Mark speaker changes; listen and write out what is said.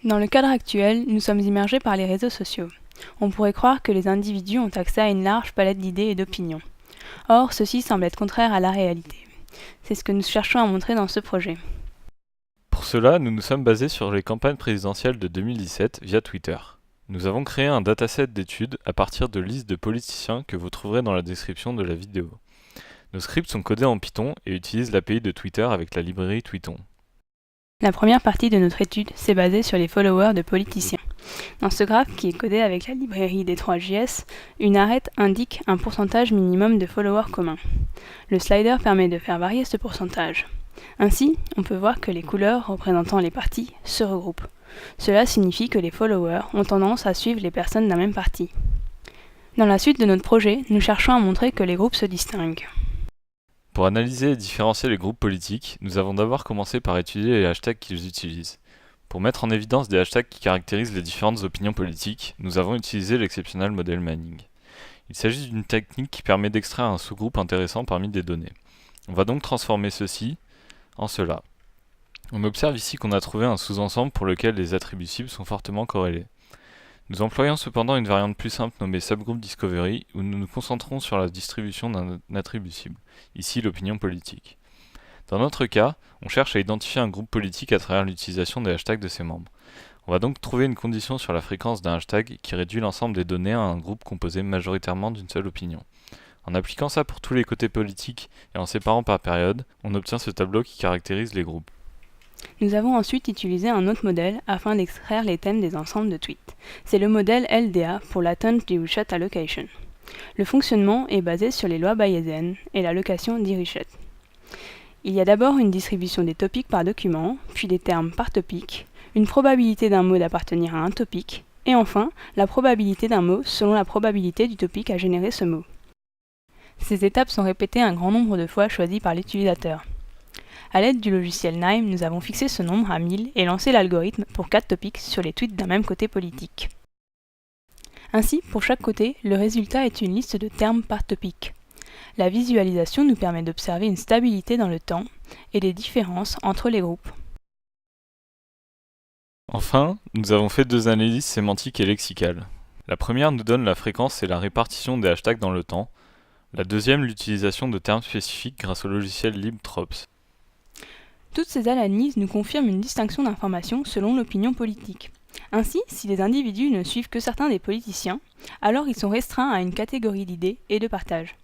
Speaker 1: Dans le cadre actuel, nous sommes immergés par les réseaux sociaux. On pourrait croire que les individus ont accès à une large palette d'idées et d'opinions. Or, ceci semble être contraire à la réalité. C'est ce que nous cherchons à montrer dans ce projet.
Speaker 2: Pour cela, nous nous sommes basés sur les campagnes présidentielles de 2017 via Twitter. Nous avons créé un dataset d'études à partir de listes de politiciens que vous trouverez dans la description de la vidéo. Nos scripts sont codés en Python et utilisent l'API de Twitter avec la librairie Tweeton.
Speaker 1: La première partie de notre étude s'est basée sur les followers de politiciens. Dans ce graphe qui est codé avec la librairie D3JS, une arête indique un pourcentage minimum de followers communs. Le slider permet de faire varier ce pourcentage. Ainsi, on peut voir que les couleurs représentant les partis se regroupent. Cela signifie que les followers ont tendance à suivre les personnes d'un même parti. Dans la suite de notre projet, nous cherchons à montrer que les groupes se distinguent.
Speaker 2: Pour analyser et différencier les groupes politiques, nous avons d'abord commencé par étudier les hashtags qu'ils utilisent. Pour mettre en évidence des hashtags qui caractérisent les différentes opinions politiques, nous avons utilisé l'exceptional model mining. Il s'agit d'une technique qui permet d'extraire un sous-groupe intéressant parmi des données. On va donc transformer ceci en cela. On observe ici qu'on a trouvé un sous-ensemble pour lequel les attributs cibles sont fortement corrélés. Nous employons cependant une variante plus simple nommée subgroup discovery où nous nous concentrons sur la distribution d'un attribut cible, ici l'opinion politique. Dans notre cas, on cherche à identifier un groupe politique à travers l'utilisation des hashtags de ses membres. On va donc trouver une condition sur la fréquence d'un hashtag qui réduit l'ensemble des données à un groupe composé majoritairement d'une seule opinion. En appliquant ça pour tous les côtés politiques et en séparant par période, on obtient ce tableau qui caractérise les groupes.
Speaker 1: Nous avons ensuite utilisé un autre modèle afin d'extraire les thèmes des ensembles de tweets. C'est le modèle LDA pour Latent Dirichet Allocation. Le fonctionnement est basé sur les lois bayésiennes et l'allocation Dirichet. Il y a d'abord une distribution des topics par document, puis des termes par topic, une probabilité d'un mot d'appartenir à un topic, et enfin la probabilité d'un mot selon la probabilité du topic à générer ce mot. Ces étapes sont répétées un grand nombre de fois choisies par l'utilisateur. À l'aide du logiciel Nime, nous avons fixé ce nombre à 1000 et lancé l'algorithme pour 4 topics sur les tweets d'un même côté politique. Ainsi, pour chaque côté, le résultat est une liste de termes par topic. La visualisation nous permet d'observer une stabilité dans le temps et des différences entre les groupes.
Speaker 2: Enfin, nous avons fait 2 analyses sémantiques et lexicales. La première nous donne la fréquence et la répartition des hashtags dans le temps. La deuxième, l'utilisation de termes spécifiques grâce au logiciel LibTrops.
Speaker 1: Toutes ces analyses nous confirment une distinction d'informations selon l'opinion politique. Ainsi, si les individus ne suivent que certains des politiciens, alors ils sont restreints à une catégorie d'idées et de partage.